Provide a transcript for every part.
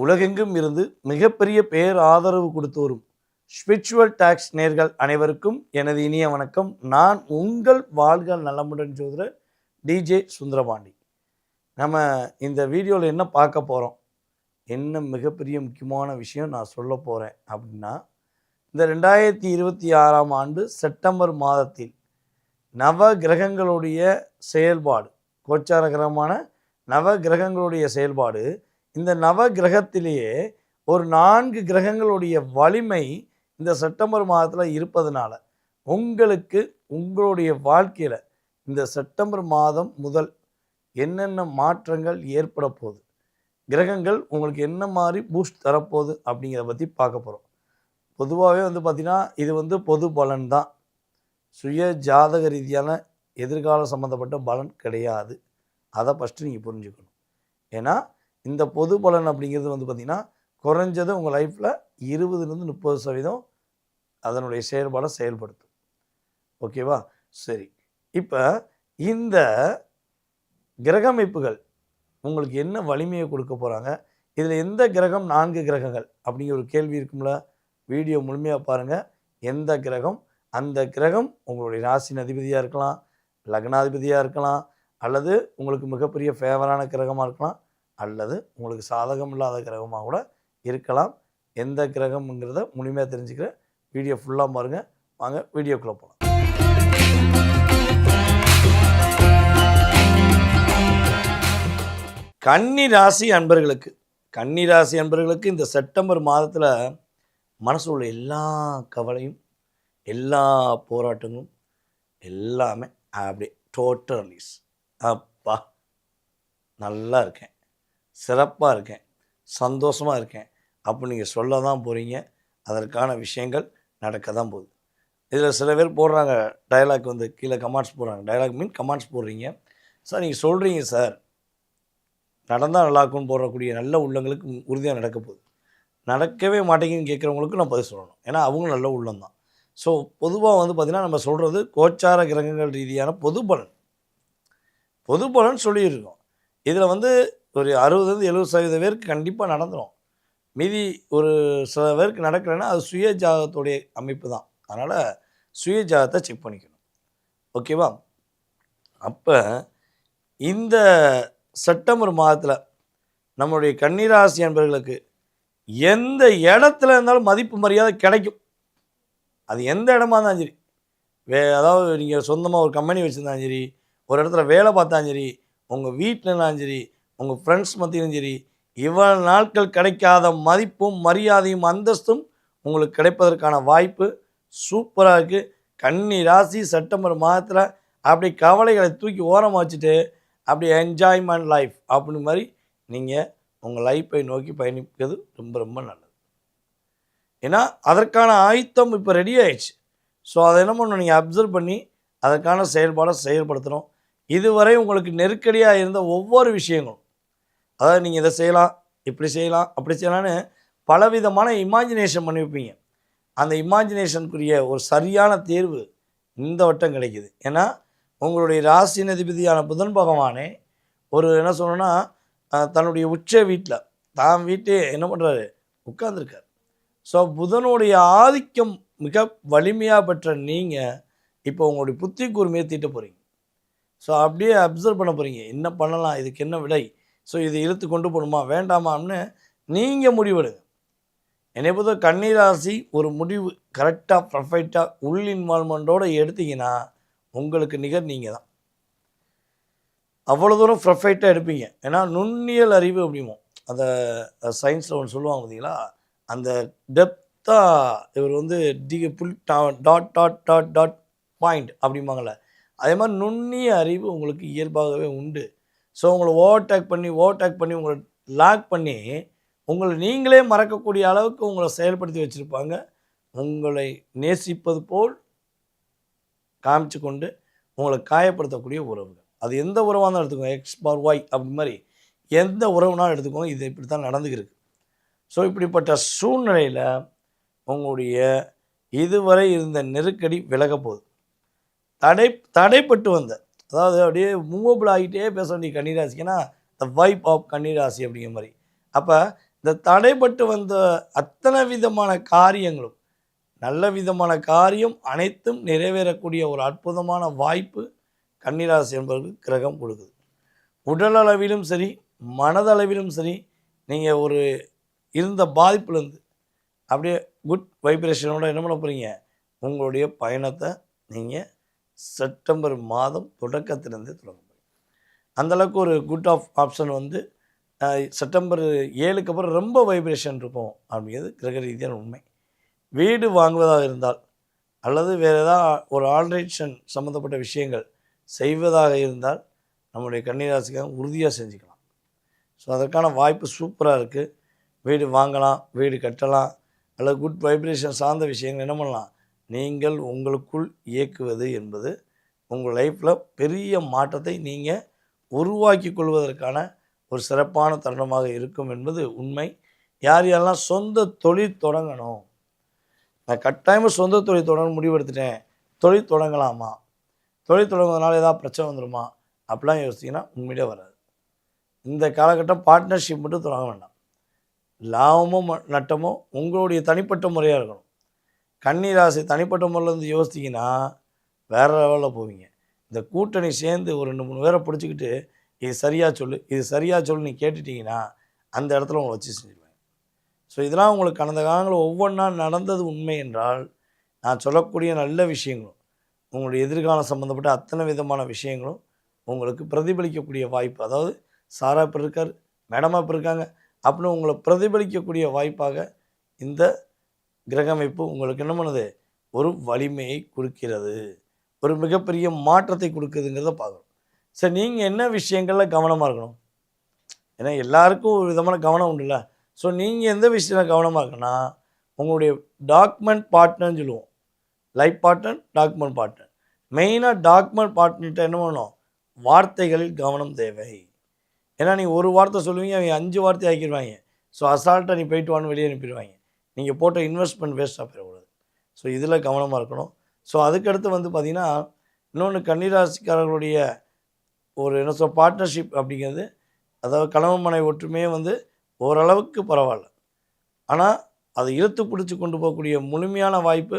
உலகெங்கும் இருந்து மிகப்பெரிய பேர் ஆதரவு கொடுத்து வரும் ஸ்பிரிச்சுவல் டாக்ஸ் நேர்கள் அனைவருக்கும் எனது இனிய வணக்கம். நான் உங்கள் வாழ்க நலமுடன் ஜோதிடர் டிஜே சுந்தரபாண்டி. நம்ம இந்த வீடியோவில் என்ன பார்க்க போகிறோம், என்ன மிகப்பெரிய முக்கியமான விஷயம் நான் சொல்ல போகிறேன் அப்படின்னா, இந்த 2026ஆம் ஆண்டு செப்டம்பர் மாதத்தில் நவ கிரகங்களுடைய செயல்பாடு, கோச்சார கிரகமான நவ கிரகங்களுடைய செயல்பாடு, இந்த நவ கிரகத்திலேயே ஒரு 4 கிரகங்களுடைய வலிமை இந்த செப்டம்பர் மாதத்தில் இருப்பதனால உங்களுக்கு உங்களுடைய வாழ்க்கையில் இந்த செப்டம்பர் மாதம் முதல் என்னென்ன மாற்றங்கள் ஏற்பட போகுது, கிரகங்கள் உங்களுக்கு என்ன மாதிரி பூஸ்ட் தரப்போகுது அப்படிங்கிறத பற்றி பார்க்க போகிறோம். பொதுவாகவே பார்த்திங்கன்னா இது பொது பலன் தான், சுய ஜாதக ரீதியான எதிர்கால சம்மந்தப்பட்ட பலன் கிடையாது. அதை ஃபஸ்ட்டு நீங்கள் புரிஞ்சுக்கணும். ஏன்னா இந்த பொது பலன் அப்படிங்கிறது பார்த்திங்கன்னா குறைஞ்சது உங்கள் லைஃப்பில் 20-30% அதனுடைய செயல்பாடை செயல்படுத்தும். ஓகேவா? சரி, இப்போ இந்த கிரகமைப்புகள் உங்களுக்கு என்ன வலிமையை கொடுக்க போகிறாங்க, இதில் எந்த கிரகம் 4 கிரகங்கள் அப்படிங்கிற ஒரு கேள்வி இருக்கும்ல. வீடியோ முழுமையாக பாருங்கள். எந்த கிரகம், அந்த கிரகம் உங்களுடைய ராசியின் அதிபதியாக இருக்கலாம், லக்னாதிபதியாக இருக்கலாம், அல்லது உங்களுக்கு மிகப்பெரிய ஃபேவரான கிரகமாக இருக்கலாம், அல்லது உங்களுக்கு சாதகம் இல்லாத கிரகமாக கூட இருக்கலாம். எந்த கிரகம்ங்கிறத முழுமையாக தெரிஞ்சுக்கிற வீடியோ ஃபுல்லாக பாருங்கள். வாங்க வீடியோக்குள்ளே போகலாம். கன்னி ராசி அன்பர்களுக்கு இந்த செப்டம்பர் மாதத்தில் மனசில் உள்ள எல்லா கவலையும், எல்லா போராட்டங்களும் எல்லாமே அப்படியே டோட்டல் ரிலீஸ். அப்பா நல்லா இருக்கேன், சிறப்பாக இருக்கேன், சந்தோஷமாக இருக்கேன் அப்போ நீங்கள் சொல்ல தான் போகிறீங்க. அதற்கான விஷயங்கள் நடக்க தான் போகுது. இதில் சில பேர் போடுறாங்க டயலாக், கீழே கமெண்ட்ஸ் போடுறாங்க. டயலாக் மீன் கமெண்ட்ஸ் போடுறீங்க. சார் நீங்கள் சொல்கிறீங்க சார் நடந்தால் நல்லாக்குன்னு போடக்கூடிய நல்ல உள்ளங்களுக்கு உறுதியாக நடக்க போகுது. நடக்கவே மாட்டேங்குன்னு கேட்குறவங்களுக்கு நான் பதில் சொல்லணும். ஏன்னா அவங்களும் நல்ல உள்ளம் தான். ஸோ பொதுவாக பார்த்திங்கன்னா நம்ம சொல்கிறது கோச்சார கிரகங்கள் ரீதியான பொது பலன் சொல்லியிருக்கோம். இதில் ஒரு 60-70% பேருக்கு கண்டிப்பாக நடந்துடும். மீதி ஒரு சில பேருக்கு நடக்கலைன்னா அது சுய ஜாதகத்துடைய அமைப்பு தான். அதனால் சுய ஜாதகத்தை செக் பண்ணிக்கணும். ஓகேவா? அப்போ இந்த செப்டம்பர் மாதத்தில் நம்மளுடைய கன்னிராசி அன்பர்களுக்கு எந்த இடத்துல இருந்தாலும் மதிப்பு மரியாதை கிடைக்கும். அது எந்த இடமா இருந்தாலும் சரி, அதாவது நீங்கள் சொந்தமாக ஒரு கம்பெனி வச்சுருந்தாலும் சரி, ஒரு இடத்துல வேலை பார்த்தாலும் சரி, உங்கள் வீட்டில் இருந்தாலும் சரி, உங்கள் ஃப்ரெண்ட்ஸ் மத்தியிலும் சரி, இவ்வளவு நாட்கள் கிடைக்காத மதிப்பும் மரியாதையும் அந்தஸ்தும் உங்களுக்கு கிடைப்பதற்கான வாய்ப்பு சூப்பராக இருக்குது. கன்னி ராசி செப்டம்பர் மாதத்தில் அப்படி கவலைகளை தூக்கி ஓரமாக வச்சுட்டு அப்படி என்ஜாய்மெண்ட் லைஃப் அப்படி மாதிரி நீங்கள் உங்கள் லைஃப்பை நோக்கி பயணிப்பது ரொம்ப ரொம்ப நல்லது. ஏன்னா அதற்கான ஆயத்தம் இப்போ ரெடி ஆயிடுச்சு. ஸோ அதை என்ன பண்ணணும், நீங்கள் அப்சர்வ் பண்ணி அதற்கான செயல்பாடை செயல்படுத்தணும். இதுவரை உங்களுக்கு நெருக்கடியாக இருந்த ஒவ்வொரு விஷயங்களும், அதாவது நீங்கள் இதை செய்யலாம், இப்படி செய்யலாம், அப்படி செய்யலான்னு பலவிதமான இமேஜினேஷன் பண்ணி வைப்பீங்க. அந்த இமேஜினேஷனுக்குரிய ஒரு சரியான தேர்வு இந்த வட்டம் கிடைக்கிது. ஏன்னா உங்களுடைய ராசியின் அதிபதியான புதன் பகவானே என்ன சொல்லணும்னா தன்னுடைய உச்ச வீட்டில் தான் வீட்டே என்ன பண்ணுறாரு, உட்கார்ந்துருக்கார். ஸோ புதனுடைய ஆதிக்கம் மிக வலிமையாக பெற்ற நீங்கள் இப்போ உங்களுடைய புத்தி கூர்மையை தீட்ட போகிறீங்க. ஸோ அப்படியே அப்சர்வ் பண்ண போகிறீங்க, என்ன பண்ணலாம், இதுக்கு என்ன விடை, ஸோ இதை இழுத்து கொண்டு போகணுமா வேண்டாமான்னு நீங்கள் முடிவெடுங்க. என்னை பொறுத்த கன்னிராசி ஒரு முடிவு கரெக்டாக பர்ஃபெக்டாக உள் இன்வால்மெண்ட்டோடு எடுத்தீங்கன்னா உங்களுக்கு நிகர் நீங்கள் தான். அவ்வளோ தூரம் பர்ஃபெக்டாக எடுப்பீங்க. ஏன்னா நுண்ணியல் அறிவு அப்படிமோ, அந்த சயின்ஸில் ஒன்று சொல்லுவாங்க பார்த்தீங்களா, அந்த டெப்த்தாக இவர் full dot dot dot dot point அப்படிம்பாங்கள்ல, அதே மாதிரி நுண்ணிய அறிவு உங்களுக்கு இயல்பாகவே உண்டு. ஸோ உங்களை ஓவர்டேக் பண்ணி உங்களை லாக் பண்ணி உங்களை நீங்களே மறக்கக்கூடிய அளவுக்கு உங்களை செயல்படுத்தி வச்சுருப்பாங்க. உங்களை நேசிப்பது போல் காமிச்சு கொண்டு உங்களை காயப்படுத்தக்கூடிய உறவுகள், அது எந்த உறவாக இருந்தாலும் எடுத்துக்கோங்க, X/Y அப்படி மாதிரி எந்த உறவுனாலும் எடுத்துக்கோங்க, இது இப்படி தான் நடந்துக்கிருக்கு. ஸோ இப்படிப்பட்ட சூழ்நிலையில் உங்களுடைய இதுவரை இருந்த நெருக்கடி விலக போகுது. தடைப்பட்டு வந்த, அதாவது அப்படியே மூவபிள் ஆகிட்டே பேச வேண்டிய கன்னிராசிக்குன்னா த வைப் ஆஃப் கன்னிராசி அப்படிங்கிற மாதிரி. அப்போ இந்த தடைப்பட்டு வந்த அத்தனை விதமான காரியங்களும், நல்ல விதமான காரியம் அனைத்தும் நிறைவேறக்கூடிய ஒரு அற்புதமான வாய்ப்பு கன்னிராசி என்பவர்களுக்கு கிரகம் கொடுக்குது. உடல் அளவிலும் சரி, மனதளவிலும் சரி, நீங்கள் ஒரு இருந்த பாதிப்புலேருந்து அப்படியே குட் வைப்ரேஷனோட என்ன பண்ண போகிறீங்க, உங்களுடைய பயணத்தை நீங்கள் செப்டம்பர் மாதம் தொடக்கத்திலேருந்தே தொடங்க போகிறீங்க. அந்தளவுக்கு ஒரு குட் ஆப்ஷன் வந்து செப்டம்பர் 7க்கு அப்புறம் ரொம்ப வைப்ரேஷன் இருக்கும் அப்படிங்கிறது கிரக ரீதியான உண்மை. வீடு வாங்குவதாக இருந்தால் அல்லது வேறு ஏதாவது ஒரு ஆல்ட்ரேஷன் சம்மந்தப்பட்ட விஷயங்கள் செய்வதாக இருந்தால் நம்முடைய கன்னிராசிக்காக உறுதியாக செஞ்சுக்கலாம். ஸோ அதற்கான வாய்ப்பு சூப்பராக இருக்குது. வீடு வாங்கலாம், வீடு கட்டலாம், அல்லது குட் வைப்ரேஷன் சார்ந்த விஷயங்கள் என்ன பண்ணலாம், நீங்கள் உங்களுக்குள் இயக்குவது என்பது உங்கள் லைஃப்பில் பெரிய மாற்றத்தை நீங்கள் உருவாக்கி கொள்வதற்கான ஒரு சிறப்பான தருணமாக இருக்கும் என்பது உண்மை. யார் யாரெல்லாம் சொந்த தொழில் தொடங்கணும், நான் கட்டாயமாக சொந்த தொழில் தொடங்க முடிவெடுத்துட்டேன், தொழில் தொடங்கலாமா, தொழில் தொடங்குவதனால ஏதாவது பிரச்சனை வந்துடுமா அப்படிலாம் யோசிச்சிங்கன்னா உண்மையிலே வராது. இந்த காலகட்டம் பார்ட்னர்ஷிப் மட்டும் தொடங்க வேண்டாம். லாபமோ நட்டமோ உங்களுடைய தனிப்பட்ட முறையாக இருக்கணும். கன்னிராசி தனிப்பட்ட முறையிலேருந்து யோசிச்சிங்கன்னா வேறு லெவலில் போவீங்க. இந்த கூட்டணி சேர்ந்து ஒரு 2-3 பேரை பிடிச்சிக்கிட்டு இது சரியாக சொல்லு, இது சரியாக சொல்லு நீ கேட்டுட்டிங்கன்னா அந்த இடத்துல உங்களை வச்சு செஞ்சுருவாங்க. ஸோ இதெல்லாம் உங்களுக்கு கடந்த காலங்களில் ஒவ்வொன்றா நடந்தது உண்மை என்றால், நான் சொல்லக்கூடிய நல்ல விஷயங்களும் உங்களுடைய எதிர்காலம் சம்மந்தப்பட்ட அத்தனை விதமான விஷயங்களும் உங்களுக்கு பிரதிபலிக்கக்கூடிய வாய்ப்பு, அதாவது சாரா இப்போ இருக்கார், மேடமாக இப்போ இருக்காங்க அப்படின்னு உங்களை பிரதிபலிக்கக்கூடிய வாய்ப்பாக இந்த கிரக அமைப்பு உங்களுக்கு என்ன பண்ணுது, ஒரு வலிமையை கொடுக்கிறது, ஒரு மிகப்பெரிய மாற்றத்தை கொடுக்குதுங்கிறத பார்க்கணும். சரி, நீங்கள் என்ன விஷயங்களில் கவனமாக இருக்கணும்? ஏன்னா எல்லாருக்கும் ஒரு விதமான கவனம் உண்டுல்ல. ஸோ நீங்கள் எந்த விஷயத்தில் கவனமாக இருக்குன்னா, உங்களுடைய டாக்குமெண்ட் பார்ட்னர்னு சொல்லுவோம், லைஃப் பார்ட்னர், டாக்குமெண்ட் பார்ட்னர். மெயினாக டாக்குமெண்ட் பார்ட்னர்கிட்ட என்ன பண்ணணும், வார்த்தைகளில் கவனம் தேவை. ஏன்னா நீங்கள் ஒரு வார்த்தை சொல்லுவீங்க, அவங்க 5 வார்த்தை ஆக்கிடுவாங்க. ஸோ அசால்ட்டாக நீ போயிட்டு வான்னு வெளியே அனுப்பிடுவாங்க. நீங்கள் போட்ட இன்வெஸ்ட்மெண்ட் வேஸ்ட்டாக போயிடக்கூடாது. ஸோ இதில் கவனமாக இருக்கணும். ஸோ அதுக்கடுத்து வந்து பார்த்திங்கன்னா, இன்னொன்று கன்னிராசிக்காரர்களுடைய ஒரு என்ன சொல் பார்ட்னர்ஷிப் அப்படிங்கிறது, அதாவது கணவன் மனைவி ஒற்றுமையே வந்து ஓரளவுக்கு பரவாயில்ல. ஆனால் அதை இழுத்து பிடிச்சி கொண்டு போகக்கூடிய முழுமையான வாய்ப்பு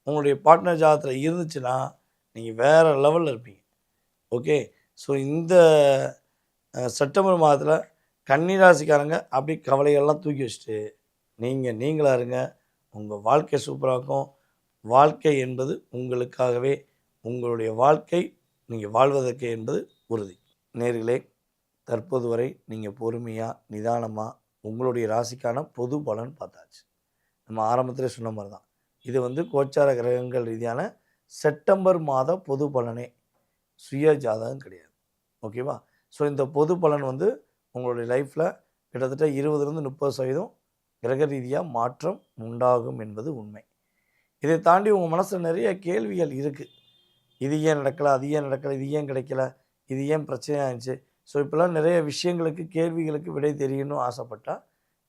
உங்களுடைய பார்ட்னர் ஜாதகத்தில் இருந்துச்சுன்னா நீங்கள் வேறு லெவலில் இருப்பீங்க. ஓகே. ஸோ இந்த செப்டம்பர் மாதத்தில் கன்னிராசிக்காரங்க அப்படி கவலைகள்லாம் தூக்கி வச்சுட்டு நீங்களாக இருங்க. உங்கள் வாழ்க்கை சூப்பராக இருக்கும். வாழ்க்கை என்பது உங்களுக்காகவே, உங்களுடைய வாழ்க்கை நீங்கள் வாழ்வதற்கு என்பது உறுதி. நேயர்களே, தற்போது வரை நீங்கள் பொறுமையாக நிதானமாக உங்களுடைய ராசிக்கான பொது பலன் பார்த்தாச்சு. நம்ம ஆரம்பத்திலே சொன்ன மாதிரி தான், இது வந்து கோச்சார கிரகங்கள் ரீதியான செப்டம்பர் மாத பொது பலனே, சுய ஜாதகம் கிடையாது. ஓகேவா? ஸோ இந்த பொது பலன் வந்து உங்களுடைய லைஃப்பில் கிட்டத்தட்ட 20-30% கிரக ரீதியாக மாற்றம் உண்டாகும் என்பது உண்மை. இதை தாண்டி உங்கள் மனசில் நிறைய கேள்விகள் இருக்குது. இது ஏன் நடக்கலை, அது ஏன் நடக்கலை, இது ஏன் கிடைக்கல, இது ஏன் பிரச்சனையாக இருந்துச்சு. ஸோ இப்போல்லாம் நிறைய விஷயங்களுக்கு, கேள்விகளுக்கு விடை தெரியணும்னு ஆசைப்பட்டால்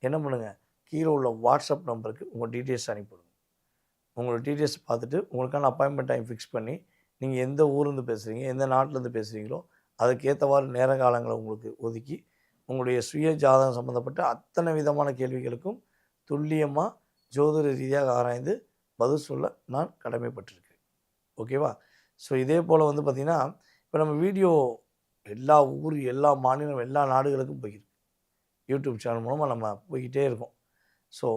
என்ன பண்ணுங்கள், கீழே உள்ள வாட்ஸ்அப் நம்பருக்கு உங்கள் டீட்டெயில்ஸ் அனுப்பிவிடுங்க. உங்களோட டீட்டெயில்ஸ் பார்த்துட்டு உங்களுக்கான அப்பாயின்மெண்ட் டைம் ஃபிக்ஸ் பண்ணி, நீங்கள் எந்த ஊர்லேருந்து பேசுகிறீங்க, எந்த நாட்டிலேருந்து பேசுகிறீங்களோ அதுக்கேற்றவாறு நேர காலங்களை உங்களுக்கு ஒதுக்கி உங்களுடைய சுய ஜாதகம் சம்மந்தப்பட்ட அத்தனை விதமான கேள்விகளுக்கும் துல்லியமாக ஜோதிட ரீதியாக ஆராய்ந்து பதில் சொல்ல நான் கடமைப்பட்டிருக்கேன். ஓகேவா? ஸோ இதே போல் வந்து பார்த்திங்கன்னா, இப்போ நம்ம வீடியோ எல்லா ஊர், எல்லா மாநிலம், எல்லா நாடுகளுக்கும் போயிருக்கு. யூடியூப் சேனல் மூலமாக நம்ம போய்கிட்டே இருக்கோம். ஸோ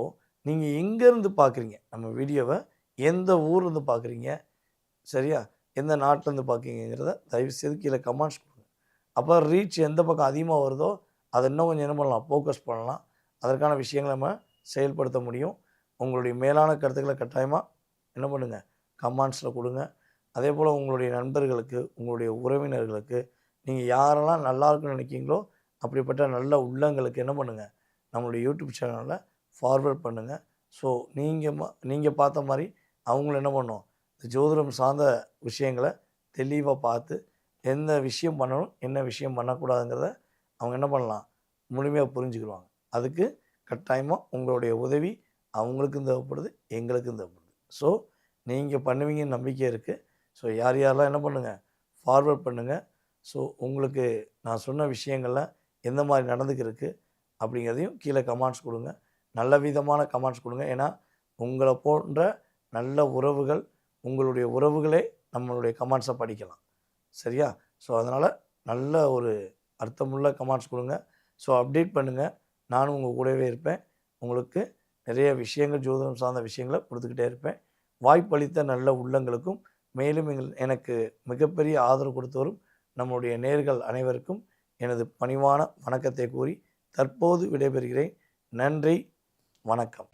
நீங்கள் எங்கேருந்து பார்க்குறீங்க நம்ம வீடியோவை, எந்த ஊர்லேருந்து பார்க்குறீங்க, சரியா, எந்த நாட்டிலேருந்து பார்க்குறீங்கிறத தயவுசெய்து கீழே கமெண்ட்ஸ் கொடுங்க. அப்போ ரீச் எந்த பக்கம் அதிகமாக வருதோ அதை இன்னும் கொஞ்சம் என்ன பண்ணலாம், ஃபோக்கஸ் பண்ணலாம். அதற்கான விஷயங்களை நம்ம செயல்படுத்த முடியும். உங்களுடைய மேலான கருத்துக்களை கட்டாயமாக என்ன பண்ணுங்கள், கமெண்ட்ஸில் கொடுங்க. அதே போல் உங்களுடைய நண்பர்களுக்கு, உங்களுடைய உறவினர்களுக்கு, நீங்கள் யாரெல்லாம் நல்லா இருக்குன்னு நினைக்கிங்களோ அப்படிப்பட்ட நல்ல உள்ளங்களுக்கு என்ன பண்ணுங்கள், நம்மளுடைய யூடியூப் சேனலில் ஃபார்வர்ட் பண்ணுங்கள். ஸோ நீங்கள் பார்த்த மாதிரி அவங்களும் என்ன பண்ணணும், ஜோதிடம் சார்ந்த விஷயங்களை தெளிவாக பார்த்து எந்த விஷயம் பண்ணணும், என்ன விஷயம் பண்ணக்கூடாதுங்கிறத அவங்க என்ன பண்ணலாம், முழுமையாக புரிஞ்சுக்கிடுவாங்க. அதுக்கு கட்டாயமாக உங்களுடைய உதவி அவங்களுக்கும் தேவைப்படுது, எங்களுக்கும் தேவைப்படுது. ஸோ நீங்கள் பண்ணுவீங்கன்னு நம்பிக்கை இருக்குது. ஸோ யாரெல்லாம் என்ன பண்ணுங்கள், ஃபார்வர்ட் பண்ணுங்கள். ஸோ உங்களுக்கு நான் சொன்ன விஷயங்களில் எந்த மாதிரி நடந்துக்கிருக்கு, அப்படிங்கிறதையும் கீழே கமெண்ட்ஸ் கொடுங்க. நல்ல விதமான கமெண்ட்ஸ் கொடுங்க. ஏன்னா உங்களை போன்ற நல்ல உறவுகள், உங்களுடைய உறவுகளே நம்மளுடைய கமெண்ட்ஸை படிக்கலாம். சரியா? ஸோ அதனால் நல்ல ஒரு அர்த்தமுள்ள கமெண்ட்ஸ் கொடுங்க. ஸோ அப்டேட் பண்ணுங்கள். நானும் உங்கள் கூடவே இருப்பேன். உங்களுக்கு நிறைய விஷயங்கள், ஜோதிடம் சார்ந்த விஷயங்களை கொடுத்துக்கிட்டே இருப்பேன். வாய்ப்பளித்த நல்ல உள்ளங்களுக்கும், மேலும் எனக்கு மிகப்பெரிய ஆதரவு கொடுத்து வரும் நம்முடைய நேயர்கள் அனைவருக்கும் எனது பணிவான வணக்கத்தை கூறி தற்போது விடைபெறுகிறேன். நன்றி, வணக்கம்.